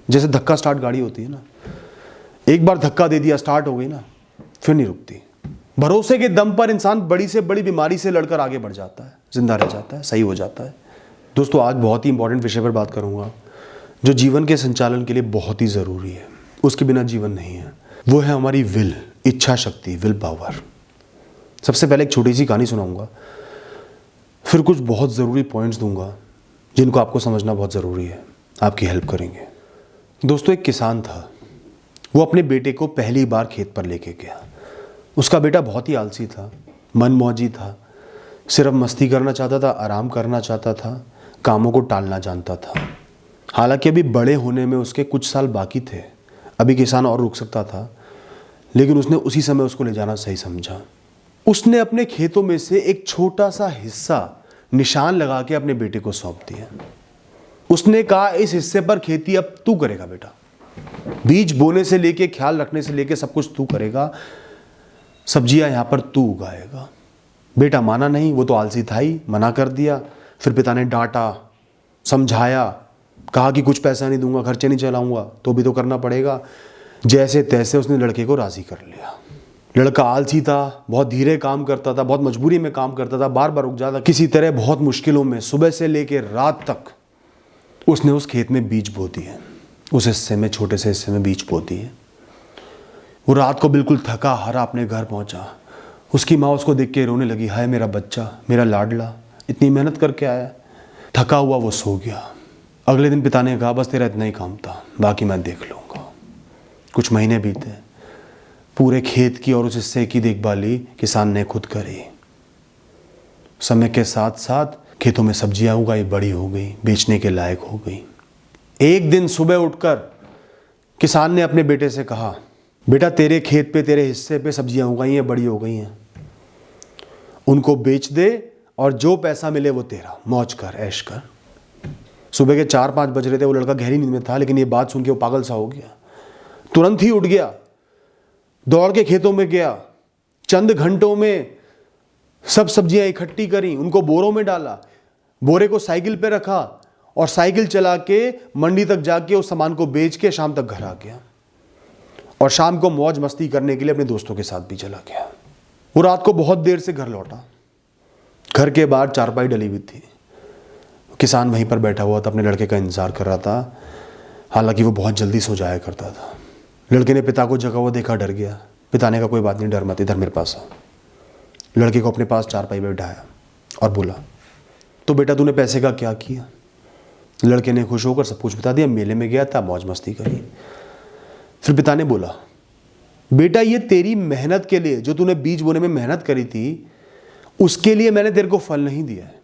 जैसे धक्का स्टार्ट गाड़ी होती है ना, एक बार धक्का दे दिया, स्टार्ट हो गई ना, फिर नहीं रुकती। भरोसे के दम पर इंसान बड़ी से बड़ी बीमारी से लड़कर आगे बढ़ जाता है, जिंदा रह जाता है, सही हो जाता है। दोस्तों, आज बहुत ही इंपॉर्टेंट विषय पर बात करूंगा जो जीवन के संचालन के लिए बहुत ही ज़रूरी है, उसके बिना जीवन नहीं है। वो है हमारी विल, इच्छा शक्ति, विल पावर। सबसे पहले एक छोटी सी कहानी सुनाऊंगा, फिर कुछ बहुत ज़रूरी पॉइंट्स दूंगा जिनको आपको समझना बहुत ज़रूरी है, आपकी हेल्प करेंगे। दोस्तों, एक किसान था, वो अपने बेटे को पहली बार खेत पर लेके गया। उसका बेटा बहुत ही आलसी था, मनमौजी था, सिर्फ मस्ती करना चाहता था, आराम करना चाहता था, कामों को टालना जानता था। हालांकि अभी बड़े होने में उसके कुछ साल बाकी थे, अभी किसान और रुक सकता था, लेकिन उसने उसी समय उसको ले जाना सही समझा। उसने अपने खेतों में से एक छोटा सा हिस्सा निशान लगा के अपने बेटे को सौंप दिया। उसने कहा, इस हिस्से पर खेती अब तू करेगा बेटा, बीज बोने से लेके, ख्याल रखने से लेके सब कुछ तू करेगा, सब्जियां यहां पर तू उगाएगा। बेटा माना नहीं, वो तो आलसी था ही, मना कर दिया। फिर पिता ने डांटा, समझाया, कहा कि कुछ पैसा नहीं दूंगा, खर्चे नहीं चलाऊंगा, तो भी तो करना पड़ेगा। जैसे तैसे उसने लड़के को राजी कर लिया। लड़का आलसी था, बहुत धीरे काम करता था, बहुत मजबूरी में काम करता था, बार बार रुक जाता। किसी तरह बहुत मुश्किलों में सुबह से लेकर रात तक उसने उस खेत में बीज बो दिए, उस हिस्से में, छोटे से हिस्से में बीज बो दिए। वो रात को बिल्कुल थका हारा अपने घर पहुंचा। उसकी माँ उसको देख के रोने लगी, हाय मेरा बच्चा, मेरा लाडला, इतनी मेहनत करके आया। थका हुआ वो सो गया। अगले दिन पिता ने कहा, बस तेरा इतना ही काम था, बाकी मैं देख लूँगा। कुछ महीने बीते, पूरे खेत की और उस हिस्से की देखभाली किसान ने खुद करी। समय के साथ साथ खेतों में सब्जियां उगाई, बड़ी हो गई, बेचने के लायक हो गई। एक दिन सुबह उठकर किसान ने अपने बेटे से कहा, बेटा तेरे खेत पे, तेरे हिस्से पे सब्जियां उगाई हैं, बड़ी हो गई हैं, उनको बेच दे और जो पैसा मिले वो तेरा, मौज कर, ऐश कर। सुबह के 4-5 बज रहे थे, वो लड़का गहरी नींद में था, लेकिन ये बात सुन के वो पागल सा हो गया। तुरंत ही उठ गया, दौड़ के खेतों में गया, चंद घंटों में सब सब्जियां इकट्ठी करी, उनको बोरों में डाला, बोरे को साइकिल पे रखा और साइकिल चला के मंडी तक जाके उस सामान को बेच के शाम तक घर आ गया। और शाम को मौज मस्ती करने के लिए अपने दोस्तों के साथ भी चला गया। वो रात को बहुत देर से घर लौटा। घर के बाहर चारपाई डली हुई थी। किसान वहीं पर बैठा हुआ था, अपने लड़के का इंतजार कर रहा था। हालांकि वो बहुत जल्दी सो जाया करता था। लड़के ने पिता को जगा हुआ देखा, डर गया। पिता ने कहा, कोई बात नहीं, डर मत, इधर मेरे पास आ। लड़के को अपने पास चारपाई पर बैठाया और बोला, तो बेटा तूने पैसे का क्या किया? लड़के ने खुश होकर सब कुछ बता दिया। मेले में गया था, मौज मस्ती करी। फिर पिता ने बोला, बेटा ये तेरी मेहनत के लिए, जो तूने बीज बोने में मेहनत करी थी, उसके लिए मैंने तेरे को फल नहीं दिया है।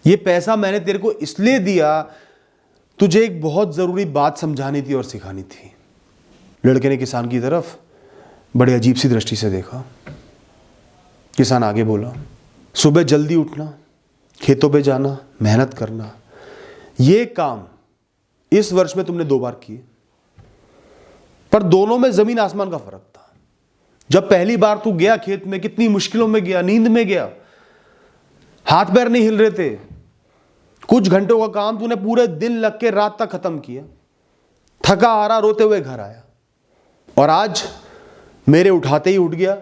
ये पैसा मैंने तेरे को इसलिए दिया, तुझे एक बहुत जरूरी बात समझानी थी और सिखानी थी। लड़के ने किसान की तरफ बड़ी अजीब सी दृष्टि से देखा। किसान आगे बोला, सुबह जल्दी उठना, खेतों पे जाना, मेहनत करना, ये काम इस वर्ष में तुमने 2 बार किए, पर दोनों में जमीन आसमान का फर्क था। जब पहली बार तू गया खेत में, कितनी मुश्किलों में गया, नींद में गया, हाथ पैर नहीं हिल रहे थे, कुछ घंटों का काम तूने पूरे दिन लग के रात तक खत्म किया, थका हारा रोते हुए घर आया। और आज मेरे उठाते ही उठ गया,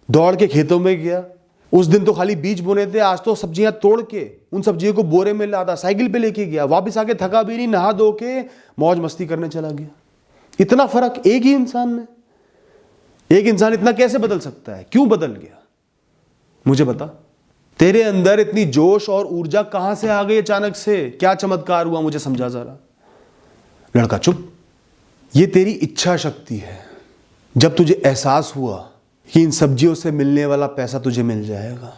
दौड़ के खेतों में गया। उस दिन तो खाली बीज बोने थे, आज तो सब्जियां तोड़ के उन सब्जियों को बोरे में लादा, साइकिल पे लेके गया, वापस आके थका भी नहीं, नहा धो के मौज मस्ती करने चला गया। इतना फर्क एक ही इंसान में। एक इंसान इतना कैसे बदल सकता है? क्यों बदल गया? मुझे बता, तेरे अंदर इतनी जोश और ऊर्जा कहां से आ गई अचानक से? क्या चमत्कार हुआ, मुझे समझा जरा। लड़का चुप। ये तेरी इच्छा शक्ति है। जब तुझे एहसास हुआ कि इन सब्जियों से मिलने वाला पैसा तुझे मिल जाएगा,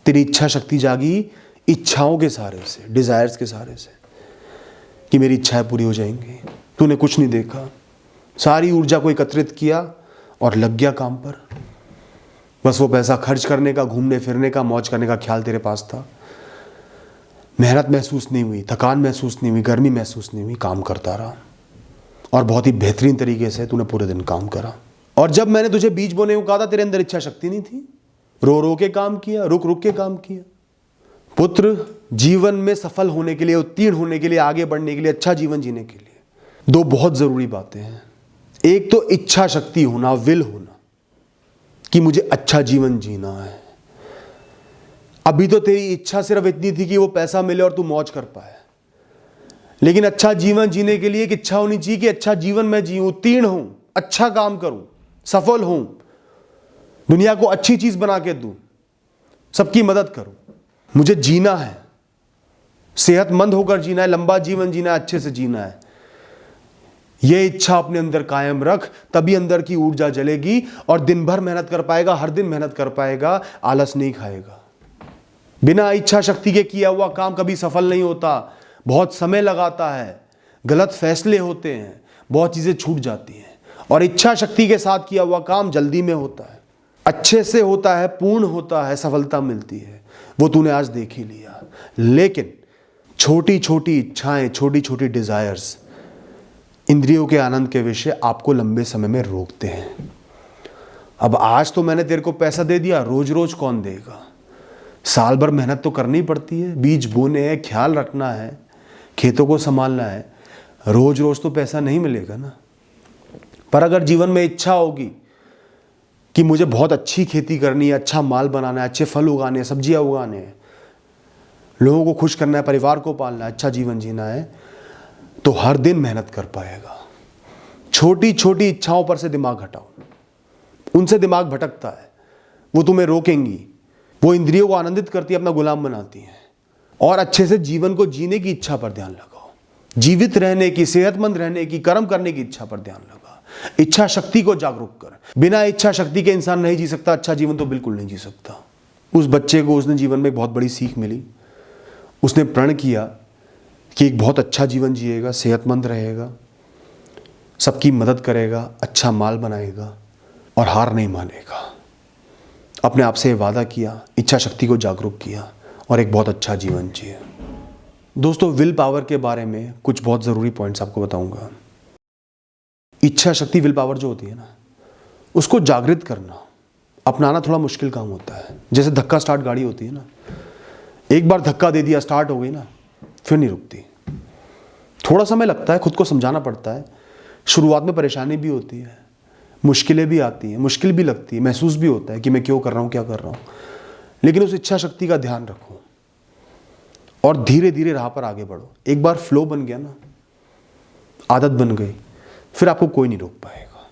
तेरी इच्छा शक्ति जागी इच्छाओं के सहारे से, डिजायर्स के सहारे से, कि मेरी इच्छाएं पूरी हो जाएंगी। तूने कुछ नहीं देखा, सारी ऊर्जा को एकत्रित किया और लग गया काम पर। बस वो पैसा खर्च करने का, घूमने फिरने का, मौज करने का ख्याल तेरे पास था। मेहनत महसूस नहीं हुई, थकान महसूस नहीं हुई, गर्मी महसूस नहीं हुई, काम करता रहा और बहुत ही बेहतरीन तरीके से तूने पूरे दिन काम करा। और जब मैंने तुझे बीज बोने को कहा था, तेरे अंदर इच्छा शक्ति नहीं थी। रो रो के काम किया, रुक रुक के काम किया, पुत्र जीवन में सफल होने के लिए, उत्तीर्ण होने के लिए, आगे बढ़ने के लिए, अच्छा जीवन जीने के लिए दो बहुत जरूरी बातें हैं। एक तो इच्छा शक्ति होना, विल होना कि मुझे अच्छा जीवन जीना है। अभी तो तेरी इच्छा सिर्फ इतनी थी कि वो पैसा मिले और तू मौज कर पाए, लेकिन अच्छा जीवन जीने के लिए एक इच्छा होनी चाहिए कि अच्छा जीवन मैं जीऊं, उत्तीर्ण हूं, अच्छा काम करूं, सफल हूं, दुनिया को अच्छी चीज बना के दूं, सबकी मदद करूं। मुझे जीना है, सेहतमंद होकर जीना है, लंबा जीवन जीना है, अच्छे से जीना है। यह इच्छा अपने अंदर कायम रख, तभी अंदर की ऊर्जा जलेगी और दिन भर मेहनत कर पाएगा, हर दिन मेहनत कर पाएगा, आलस नहीं खाएगा। बिना इच्छा शक्ति के किया हुआ काम कभी सफल नहीं होता, बहुत समय लगाता है, गलत फैसले होते हैं, बहुत चीजें छूट जाती हैं। और इच्छा शक्ति के साथ किया हुआ काम जल्दी में होता है, अच्छे से होता है, पूर्ण होता है, सफलता मिलती है। वो तूने आज देख ही लिया। लेकिन छोटी छोटी इच्छाएं, छोटी छोटी डिजायर्स, इंद्रियों के आनंद के विषय आपको लंबे समय में रोकते हैं। अब आज तो मैंने तेरे को पैसा दे दिया, रोज रोज कौन देगा? साल भर मेहनत तो करनी पड़ती है, बीज बोने हैं, ख्याल रखना है, खेतों को संभालना है, रोज रोज तो पैसा नहीं मिलेगा ना। पर अगर जीवन में इच्छा होगी कि मुझे बहुत अच्छी खेती करनी है, अच्छा माल बनाना है, अच्छे फल उगाने हैं, सब्जियां उगाने हैं, लोगों को खुश करना है, परिवार को पालना है, अच्छा जीवन जीना है, तो हर दिन मेहनत कर पाएगा। छोटी छोटी इच्छाओं पर से दिमाग हटाओ, उनसे दिमाग भटकता है, वो तुम्हें रोकेंगी, वो इंद्रियों को आनंदित करती है, अपना गुलाम बनाती है। और अच्छे से जीवन को जीने की इच्छा पर ध्यान लगाओ, जीवित रहने की, सेहतमंद रहने की, कर्म करने की इच्छा पर ध्यान लगा। इच्छा शक्ति को जागरूक कर। बिना इच्छा शक्ति के इंसान नहीं जी सकता, अच्छा जीवन तो बिल्कुल नहीं जी सकता। उस बच्चे को उसने जीवन में एक बहुत बड़ी सीख मिली। उसने प्रण किया कि एक बहुत अच्छा जीवन जिएगा, सेहतमंद रहेगा, सबकी मदद करेगा, अच्छा माल बनाएगा और हार नहीं मानेगा। अपने आप से वादा किया, इच्छा शक्ति को जागरूक किया और एक बहुत अच्छा जीवन जिए। दोस्तों, विल पावर के बारे में कुछ बहुत ज़रूरी पॉइंट्स आपको बताऊंगा। इच्छा शक्ति, विल पावर जो होती है ना, उसको जागृत करना, अपनाना थोड़ा मुश्किल काम होता है। जैसे धक्का स्टार्ट गाड़ी होती है ना, एक बार धक्का दे दिया, स्टार्ट हो गई ना, फिर नहीं रुकती। थोड़ा समय लगता है, खुद को समझाना पड़ता है, शुरुआत में परेशानी भी होती है, मुश्किलें भी आती हैं, मुश्किल भी लगती है, महसूस भी होता है कि मैं क्यों कर रहा हूँ, क्या कर रहा हूँ। लेकिन उस इच्छा शक्ति का ध्यान रखो और धीरे धीरे राह पर आगे बढ़ो। एक बार फ्लो बन गया ना, आदत बन गई, फिर आपको कोई नहीं रोक पाएगा।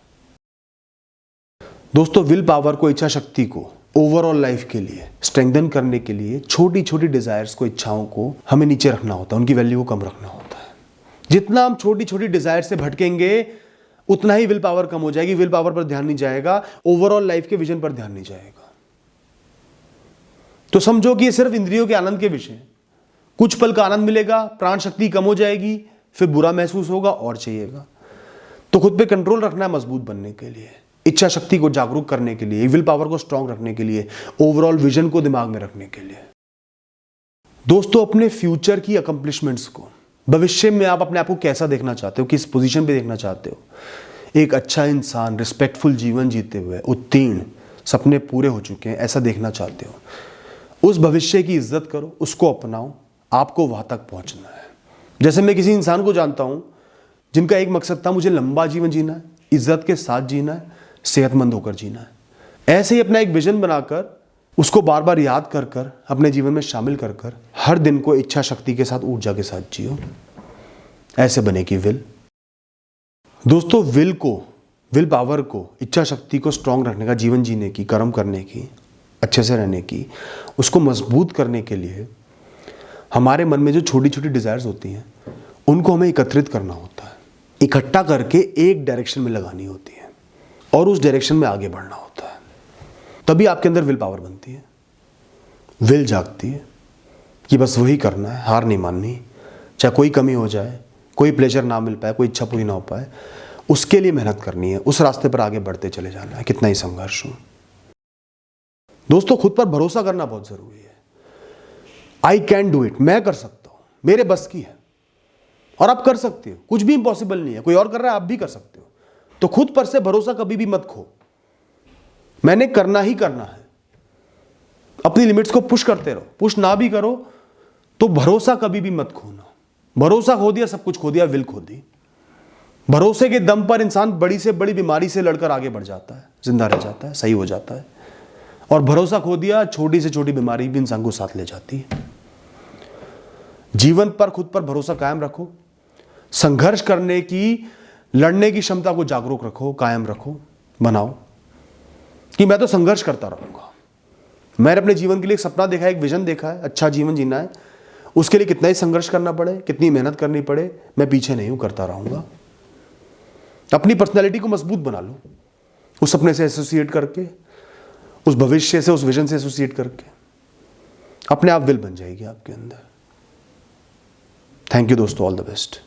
दोस्तों, विल पावर को, इच्छा शक्ति को ओवरऑल लाइफ के लिए स्ट्रेंथन करने के लिए छोटी छोटी डिजायर्स को, इच्छाओं को हमें नीचे रखना होता है, उनकी वैल्यू को कम रखना होता है। जितना हम छोटी छोटी डिजायर से भटकेंगे, उतना ही विल पावर कम हो जाएगी। विल पावर पर ध्यान नहीं जाएगा, ओवरऑल लाइफ के विजन पर ध्यान नहीं जाएगा। तो समझो कि ये सिर्फ इंद्रियों के आनंद के विषय। कुछ पल का आनंद मिलेगा, प्राण शक्ति कम हो जाएगी, फिर बुरा महसूस होगा और चाहिएगा। तो खुद पे कंट्रोल रखना है मजबूत बनने के लिए, इच्छा शक्ति को जागरूक करने के लिए, विल पावर को स्ट्रांग रखने के लिए, ओवरऑल विजन को दिमाग में रखने के लिए। दोस्तों, अपने फ्यूचर की अकम्प्लिशमेंट्स को, भविष्य में आप अपने आप को कैसा देखना चाहते हो, किस पोजीशन पे देखना चाहते हो, एक अच्छा इंसान, रिस्पेक्टफुल जीवन जीते हुए, उत्तीर्ण, सपने पूरे हो चुके हैं, ऐसा देखना चाहते हो, उस भविष्य की इज्जत करो, उसको अपनाओ। आपको वहां तक पहुंचना है। जैसे मैं किसी इंसान को जानता हूं जिनका एक मकसद था, मुझे लंबा जीवन जीना है, इज्जत के साथ जीना है, सेहतमंद होकर जीना है। ऐसे ही अपना एक विजन बनाकर, उसको बार बार याद कर कर, अपने जीवन में शामिल कर कर, हर दिन को इच्छा शक्ति के साथ, ऊर्जा के साथ जियो। ऐसे बनेगी विल। दोस्तों, विल पावर को, इच्छा शक्ति को स्ट्रांग रखने का, जीवन जीने की, कर्म करने की, अच्छे से रहने की, उसको मजबूत करने के लिए हमारे मन में जो छोटी छोटी डिजायर्स होती हैं, उनको हमें एकत्रित करना होता है, इकट्ठा करके एक डायरेक्शन में लगानी होती है और उस डायरेक्शन में आगे बढ़ना होता है। तभी आपके अंदर विल पावर बनती है, विल जागती है कि बस वही करना है, हार नहीं माननी, चाहे कोई कमी हो जाए, कोई प्लेजर ना मिल पाए, कोई इच्छा पूरी ना हो पाए, उसके लिए मेहनत करनी है, उस रास्ते पर आगे बढ़ते चले जाना है, कितना ही संघर्ष हो। दोस्तों, खुद पर भरोसा करना बहुत जरूरी है। आई कैन डू इट, मैं कर सकता हूं, मेरे बस की है, और आप कर सकते हो। कुछ भी इंपॉसिबल नहीं है, कोई और कर रहा है, आप भी कर सकते हो। तो खुद पर से भरोसा कभी भी मत खो। मैंने करना ही करना है। अपनी लिमिट्स को पुश करते रहो, पुश ना भी करो तो भरोसा कभी भी मत खोना। भरोसा खो दिया, सब कुछ खो दिया, विल खो दी। भरोसे के दम पर इंसान बड़ी से बड़ी बीमारी से लड़कर आगे बढ़ जाता है, जिंदा रह जाता है, सही हो जाता है। और भरोसा खो दिया, छोटी से छोटी बीमारी भी इंसान को साथ ले जाती है। जीवन पर, खुद पर भरोसा कायम रखो। संघर्ष करने की, लड़ने की क्षमता को जागरूक रखो, कायम रखो, बनाओ कि मैं तो संघर्ष करता रहूंगा। मैंने अपने जीवन के लिए एक सपना देखा है, एक विजन देखा है, अच्छा जीवन जीना है। उसके लिए कितना ही संघर्ष करना पड़े, कितनी मेहनत करनी पड़े, मैं पीछे नहीं हूं, करता रहूंगा। अपनी पर्सनैलिटी को मजबूत बना लो, उस सपने से एसोसिएट करके, उस भविष्य से, उस विजन से एसोसिएट करके अपने आप विल बन जाएगी आपके अंदर। थैंक यू दोस्तों, ऑल द बेस्ट।